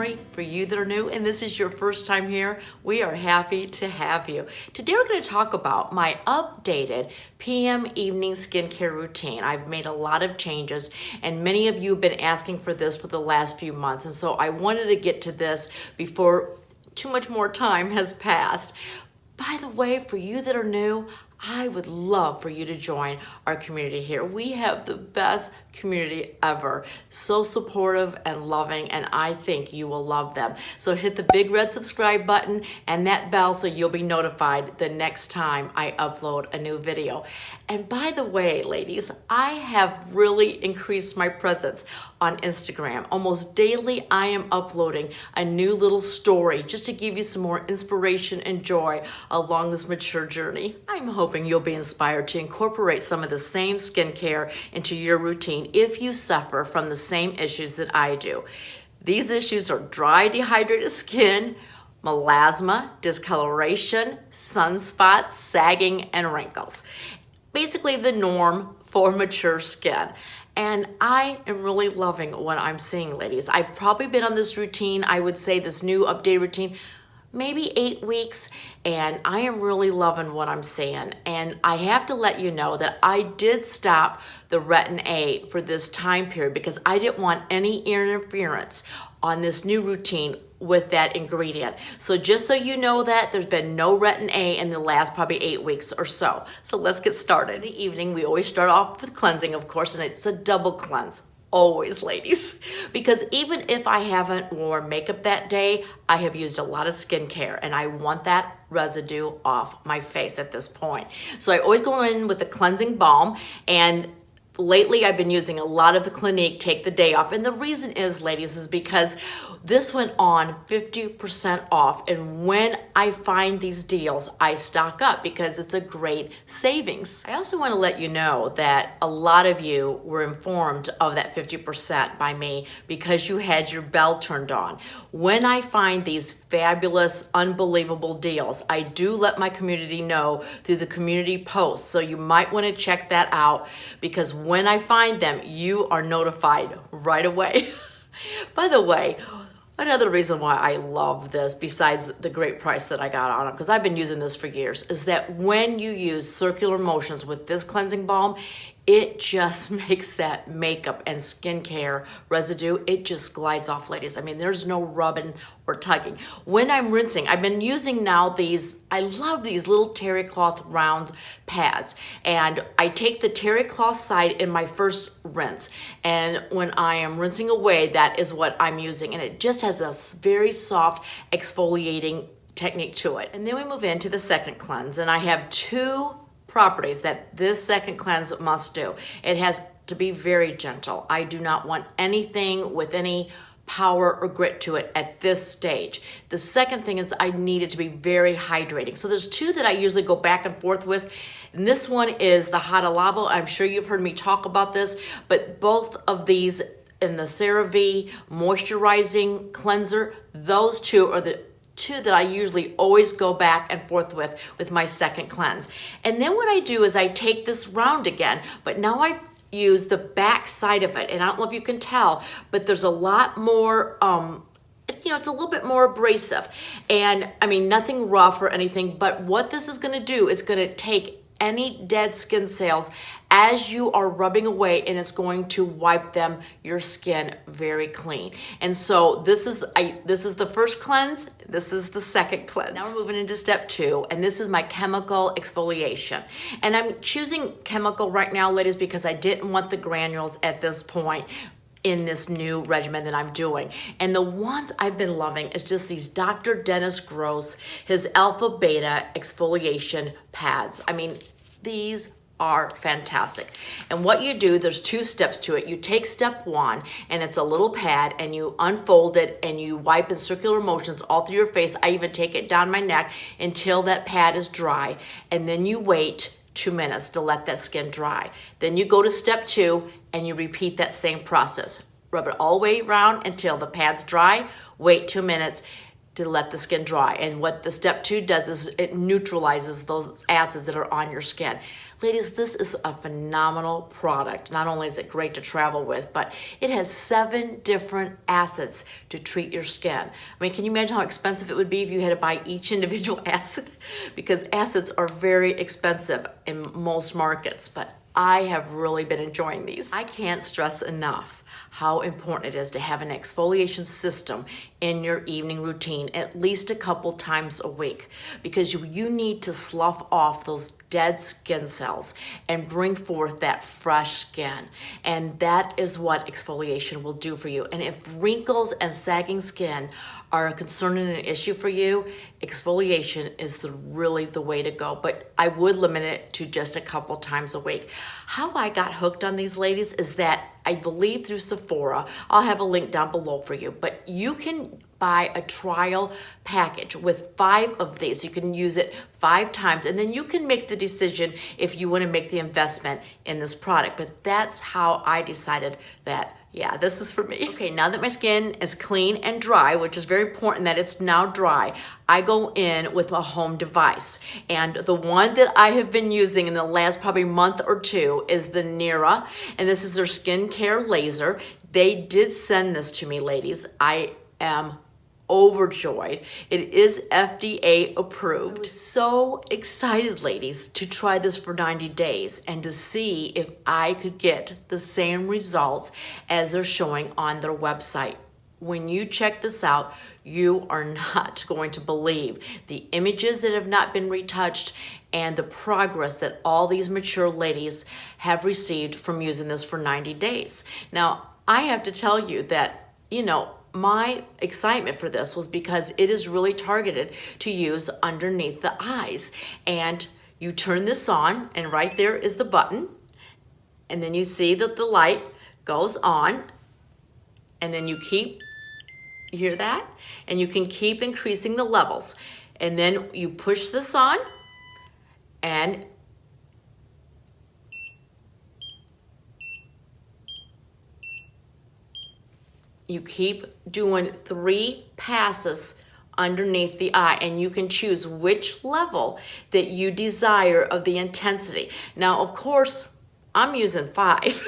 summary for you that are new and this is your first time here. We are happy to have you. Today we're going to talk about my updated PM evening skincare routine. I've made a lot of changes and many of you have been asking for this for the last few months, and so I wanted to get to this before too much more time has passed. By the way, for you that are new, I would love for you to join our community here. We have the best community ever. So supportive and loving, and I think you will love them. So hit the big red subscribe button and that bell so you'll be notified the next time I upload a new video. And by the way, ladies, I have really increased my presence on Instagram. Almost daily, I am uploading a new little story just to give you some more inspiration and joy along this mature journey. I'm hoping you'll be inspired to incorporate some of the same skincare into your routine if you suffer from the same issues that I do. These issues are dry, dehydrated skin, melasma, discoloration, sunspots, sagging, and wrinkles. Basically the norm for mature skin. And I am really loving what I'm seeing, ladies. I've probably been on this routine, I would say this new updated routine, maybe 8 weeks, and I am really loving what I'm seeing. And I have to let you know that I did stop the Retin A for this time period because I didn't want any interference on this new routine with that ingredient. So just so you know that, there's been no Retin A in the last probably 8 weeks or so. So let's get started. In the evening, we always start off with cleansing, of course, and it's a double cleanse. Always, ladies, because even if I haven't worn makeup that day, I have used a lot of skincare and I want that residue off my face at this point. So I always go in with a cleansing balm, and lately I've been using a lot of the Clinique Take the Day Off. And the reason is, ladies, is because this went on 50% off. And when I find these deals, I stock up because it's a great savings. I also want to let you know that a lot of you were informed of that 50% by me because you had your bell turned on. When I find these fabulous, unbelievable deals, I do let my community know through the community posts. So you might want to check that out because when I find them, you are notified right away. By the way, another reason why I love this, besides the great price that I got on it, because I've been using this for years, is that when you use circular motions with this cleansing balm, it just makes that makeup and skincare residue, it just glides off, ladies. I mean, there's no rubbing or tugging. When I'm rinsing, I've been using now these, I love these little terry cloth round pads. And I take the terry cloth side in my first rinse. And when I am rinsing away, that is what I'm using. And it just has a very soft exfoliating technique to it. And then we move into the second cleanse. And I have two properties that this second cleanse must do. It has to be very gentle. I do not want anything with any power or grit to it at this stage. The second thing is I need it to be very hydrating. So there's two that I usually go back and forth with. And this one is the Hada Labo. I'm sure you've heard me talk about this, but both of these in the CeraVe Moisturizing Cleanser, those two are the two that I usually always go back and forth with my second cleanse. And then what I do is I take this round again, but now I use the back side of it. And I don't know if you can tell, but there's a lot more, it's a little bit more abrasive. And I mean, nothing rough or anything, but what this is gonna do is gonna take any dead skin cells as you are rubbing away, and it's going to wipe them, your skin, very clean. And so this is the first cleanse, this is the second cleanse. Now we're moving into step 2, and this is my chemical exfoliation. And I'm choosing chemical right now, ladies, because I didn't want the granules at this point in this new regimen that I'm doing. And the ones I've been loving is just these Dr. Dennis Gross, his alpha beta exfoliation pads. I mean, these are fantastic. And what you do, there's 2 steps to it. You take step 1, and it's a little pad, and you unfold it, and you wipe in circular motions all through your face. I even take it down my neck until that pad is dry, and then you wait 2 minutes to let that skin dry. Then you go to step 2, and you repeat that same process. Rub it all the way around until the pad's dry, wait 2 minutes, to let the skin dry. And what the step 2 does is it neutralizes those acids that are on your skin. Ladies, this is a phenomenal product. Not only is it great to travel with, but it has 7 different acids to treat your skin. I mean, can you imagine how expensive it would be if you had to buy each individual acid? Because acids are very expensive in most markets, but I have really been enjoying these. I can't stress enough how important it is to have an exfoliation system in your evening routine at least a couple times a week, because you need to slough off those dead skin cells and bring forth that fresh skin. And that is what exfoliation will do for you. And if wrinkles and sagging skin are a concern and an issue for you, exfoliation is really the way to go. But I would limit it to just a couple times a week. How I got hooked on these, ladies, is that I believe through Sephora. I'll have a link down below for you, but you can buy a trial package with 5 of these. You can use it 5 times, and then you can make the decision if you want to make the investment in this product. But that's how I decided that, yeah, this is for me. Okay, now that my skin is clean and dry, which is very important that it's now dry, I go in with a home device. And the one that I have been using in the last probably month or 2 is the Nira, and this is their skincare laser. They did send this to me, ladies. I am overjoyed. It is FDA approved. I was so excited, ladies, to try this for 90 days and to see if I could get the same results as they're showing on their website. When you check this out, you are not going to believe the images that have not been retouched and the progress that all these mature ladies have received from using this for 90 days. Now, I have to tell you that, my excitement for this was because it is really targeted to use underneath the eyes. And you turn this on, and right there is the button. And then you see that the light goes on. And then you hear that? And you can keep increasing the levels. And then you push this on, and you keep doing 3 passes underneath the eye, and you can choose which level that you desire of the intensity. Now, of course, I'm using 5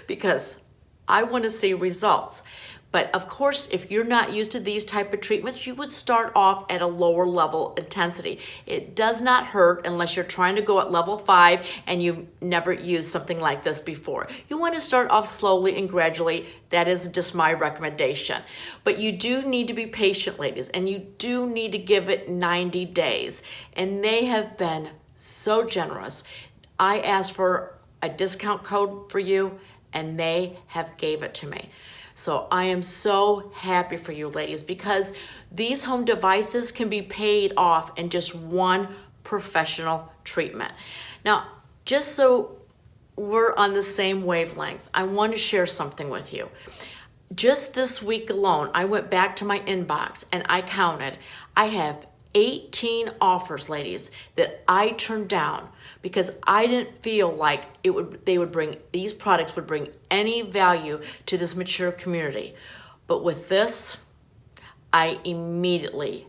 because I want to see results. But of course, if you're not used to these type of treatments, you would start off at a lower level intensity. It does not hurt unless you're trying to go at level 5 and you've never used something like this before. You want to start off slowly and gradually. That is just my recommendation. But you do need to be patient, ladies, and you do need to give it 90 days. And they have been so generous. I asked for a discount code for you, and they have gave it to me. So I am so happy for you, ladies, because these home devices can be paid off in just one professional treatment. Now, just so we're on the same wavelength, I want to share something with you. Just this week alone, I went back to my inbox and I counted. I have 18 offers, ladies, that I turned down because I didn't feel like these products would bring any value to this mature community. But with this, I immediately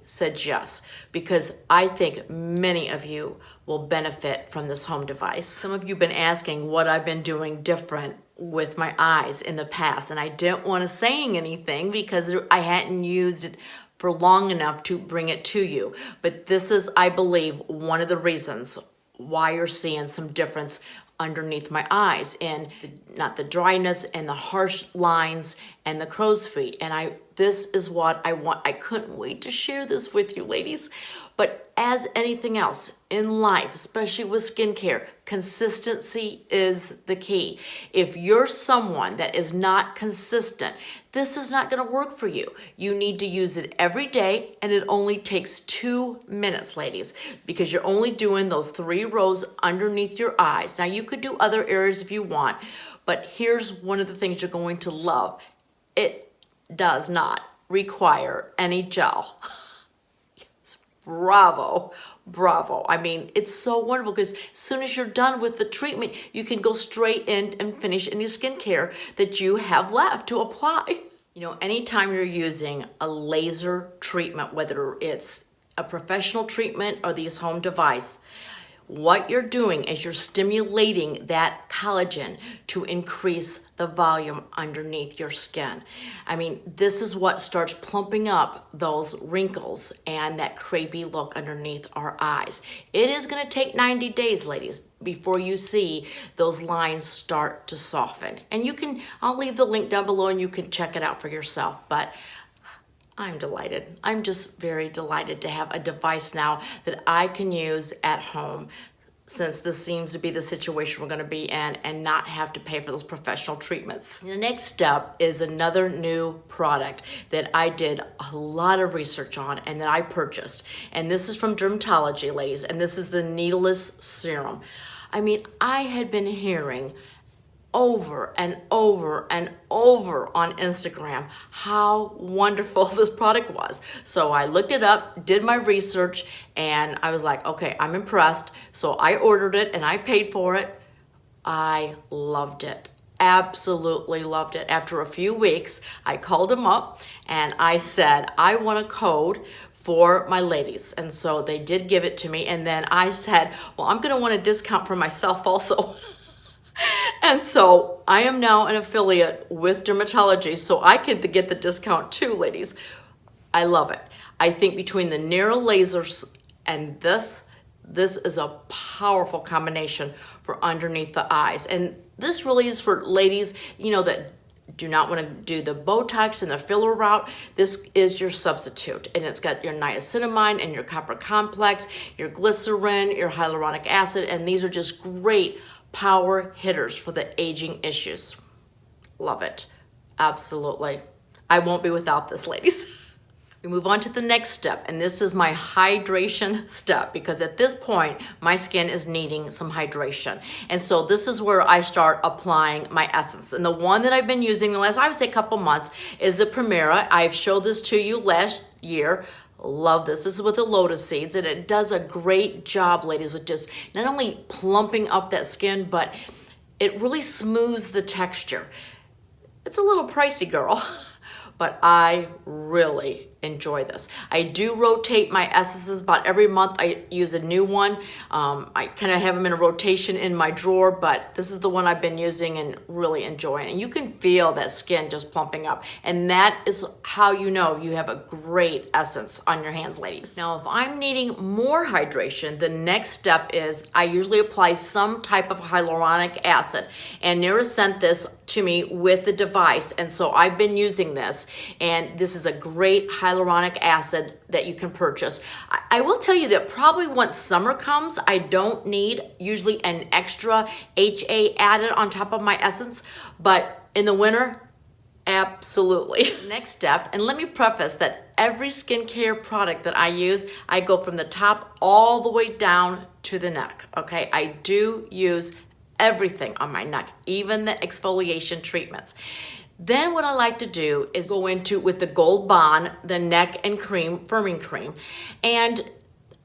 said yes, because I think many of you will benefit from this home device. Some of you have been asking what I've been doing different with my eyes in the past, and I didn't want to say anything because I hadn't used it for long enough to bring it to you. But this is, I believe, one of the reasons why you're seeing some difference underneath my eyes, and not the dryness and the harsh lines and the crow's feet. And this is what I want. I couldn't wait to share this with you, ladies. But as anything else in life, especially with skincare, consistency is the key. If you're someone that is not consistent, this is not going to work for you. You need to use it every day, and it only takes 2 minutes, ladies, because you're only doing those 3 rows underneath your eyes. Now, you could do other areas if you want, but here's one of the things you're going to love. It does not require any gel. Bravo, bravo. I mean, it's so wonderful because as soon as you're done with the treatment, you can go straight in and finish any skincare that you have left to apply. You know, anytime you're using a laser treatment, whether it's a professional treatment or these home device, what you're doing is you're stimulating that collagen to increase the volume underneath your skin. I mean, this is what starts plumping up those wrinkles and that crepey look underneath our eyes. It is going to take 90 days, ladies, before you see those lines start to soften. And you can, I'll leave the link down below and you can check it out for yourself. But I'm delighted. I'm just very delighted to have a device now that I can use at home, since this seems to be the situation we're going to be in, and not have to pay for those professional treatments. The next step is another new product that I did a lot of research on and that I purchased. And this is from dermatology, ladies, and this is the Needleless Serum. I mean, I had been hearing over and over and over on Instagram how wonderful this product was. So I looked it up, did my research, and I was like, okay, I'm impressed. So I ordered it and I paid for it. I loved it. Absolutely loved it. After a few weeks, I called them up and I said, I want a code for my ladies. And so they did give it to me. And then I said, well, I'm going to want a discount for myself also. And so I am now an affiliate with dermatology, so I can get the discount too, ladies. I love it. I think between the narrow lasers and this is a powerful combination for underneath the eyes. And this really is for ladies, you know, that do not want to do the Botox and the filler route. This is your substitute, and it's got your niacinamide and your copper complex, your glycerin, your hyaluronic acid, and these are just great power hitters for the aging issues. Love it. Absolutely. I won't be without this, ladies. We move on to the next step, and this is my hydration step, because at this point, my skin is needing some hydration. And so this is where I start applying my essence. And the one that I've been using the last, I would say, couple months is the Primera. I've showed this to you last year. Love this. This is with the lotus seeds, and it does a great job, ladies, with just not only plumping up that skin, but it really smooths the texture. It's a little pricey, girl, but I really enjoy this. I do rotate my essences about every month. I use a new one. I kind of have them in a rotation in my drawer, but this is the one I've been using and really enjoying. And you can feel that skin just plumping up. And that is how you know you have a great essence on your hands, ladies. Now, if I'm needing more hydration, the next step is I usually apply some type of hyaluronic acid. And Nira sent this to me with the device. And so I've been using this. And this is a great hyaluronic acid that you can purchase. I will tell you that probably once summer comes, I don't need usually an extra HA added on top of my essence, but in the winter, absolutely. Next step, and let me preface that every skincare product that I use, I go from the top all the way down to the neck, okay? I do use everything on my neck, even the exfoliation treatments. Then what I like to do is go into with the Gold Bond, the neck and cream, firming cream. And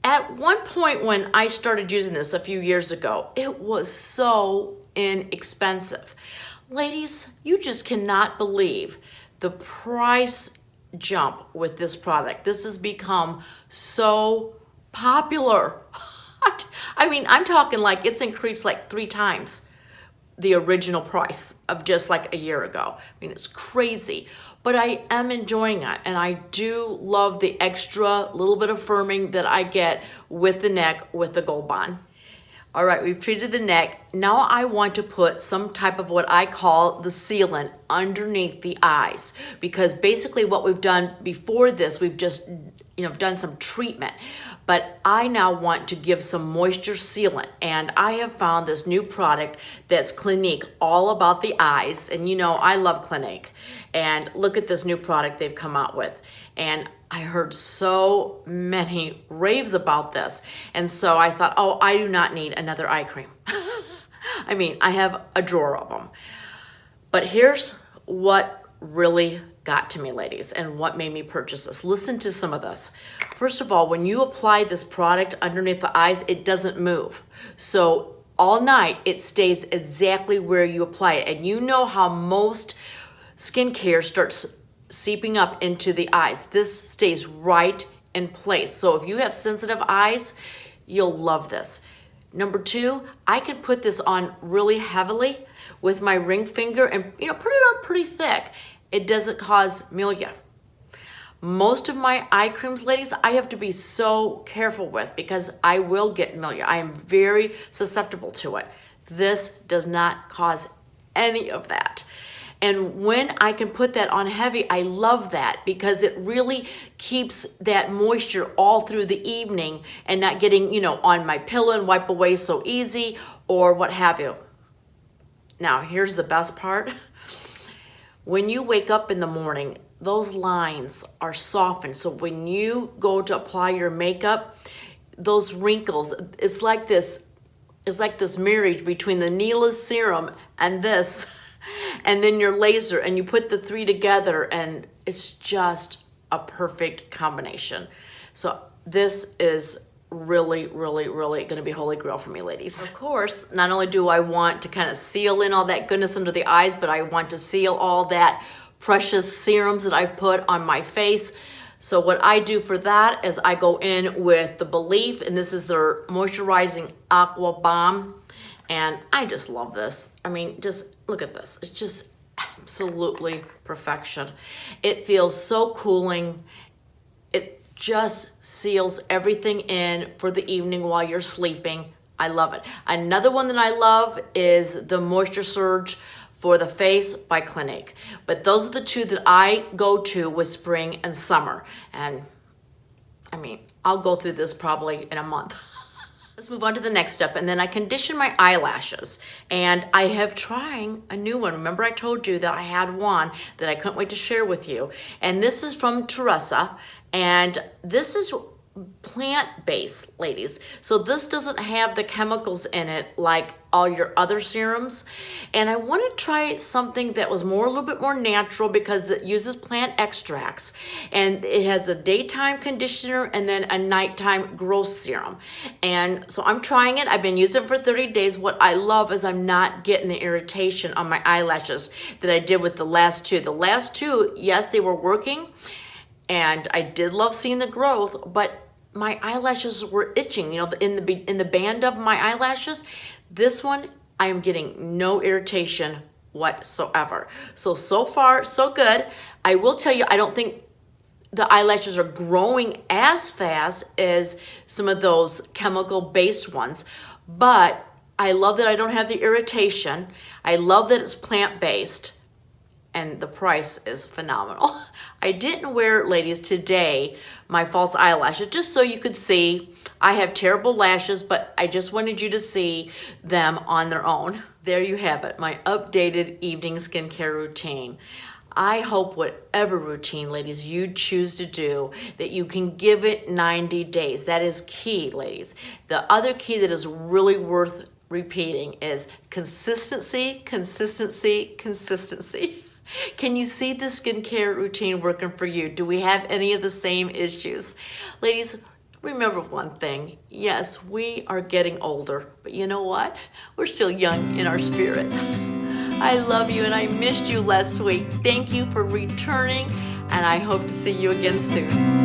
at one point when I started using this a few years ago, it was so inexpensive. Ladies, you just cannot believe the price jump with this product. This has become so popular. I mean, I'm talking like it's increased like 3 times the original price of just like a year ago. I mean, it's crazy, but I am enjoying it. And I do love the extra little bit of firming that I get with the neck with the Gold Bond. All right, we've treated the neck. Now I want to put some type of what I call the sealant underneath the eyes, because basically what we've done before this, we've just, done some treatment. But I now want to give some moisture sealant, and I have found this new product that's Clinique, all about the eyes. And I love Clinique. And look at this new product they've come out with. And I heard so many raves about this. And so I thought, oh, I do not need another eye cream. I mean, I have a drawer of them. But here's what really got to me, ladies, and what made me purchase this. Listen to some of this. First of all, when you apply this product underneath the eyes, it doesn't move. So all night, it stays exactly where you apply it. And you know how most skincare starts seeping up into the eyes. This stays right in place. So if you have sensitive eyes, you'll love this. Number two, I could put this on really heavily with my ring finger and put it on pretty thick. It doesn't cause milia. Most of my eye creams, ladies, I have to be so careful with because I will get milia. I am very susceptible to it. This does not cause any of that. And when I can put that on heavy, I love that because it really keeps that moisture all through the evening and not getting, on my pillow and wipe away so easy or what have you. Now, here's the best part. When you wake up in the morning, those lines are softened. So when you go to apply your makeup, those wrinkles, it's like this marriage between the Needleless Serum and this, and then your laser, and you put the three together, and it's just a perfect combination. So this is really, really, really going to be holy grail for me, ladies. Of course, not only do I want to kind of seal in all that goodness under the eyes, but I want to seal all that precious serums that I've put on my face. So what I do for that is I go in with the Belief, and this is their Moisturizing Aqua Balm, and I just love this. I mean, just look at this. It's just absolutely perfection. It feels so cooling. It just seals everything in for the evening while you're sleeping. I love it. Another one that I love is the Moisture Surge for the face by Clinique. But those are the two that I go to with spring and summer. And I mean, I'll go through this probably in a month. Let's move on to the next step. And then I condition my eyelashes. And I have trying a new one. Remember I told you that I had one that I couldn't wait to share with you. And this is from Teresa. And this is plant-based, ladies. So this doesn't have the chemicals in it like all your other serums. And I want to try something that was a little bit more natural because it uses plant extracts. And it has a daytime conditioner and then a nighttime growth serum. And so I'm trying it. I've been using it for 30 days. What I love is I'm not getting the irritation on my eyelashes that I did with the last two. The last two, yes, they were working. And I did love seeing the growth, but my eyelashes were itching, in the band of my eyelashes. This one, I am getting no irritation whatsoever. So far, so good. I will tell you, I don't think the eyelashes are growing as fast as some of those chemical-based ones, but I love that I don't have the irritation. I love that it's plant-based. And the price is phenomenal. I didn't wear, ladies, today my false eyelashes, just so you could see. I have terrible lashes, but I just wanted you to see them on their own. There you have it, my updated evening skincare routine. I hope whatever routine, ladies, you choose to do, that you can give it 90 days. That is key, ladies. The other key that is really worth repeating is consistency, consistency, consistency. Can you see the skincare routine working for you? Do we have any of the same issues? Ladies, remember one thing. Yes, we are getting older, but you know what? We're still young in our spirit. I love you and I missed you last week. Thank you for returning, and I hope to see you again soon.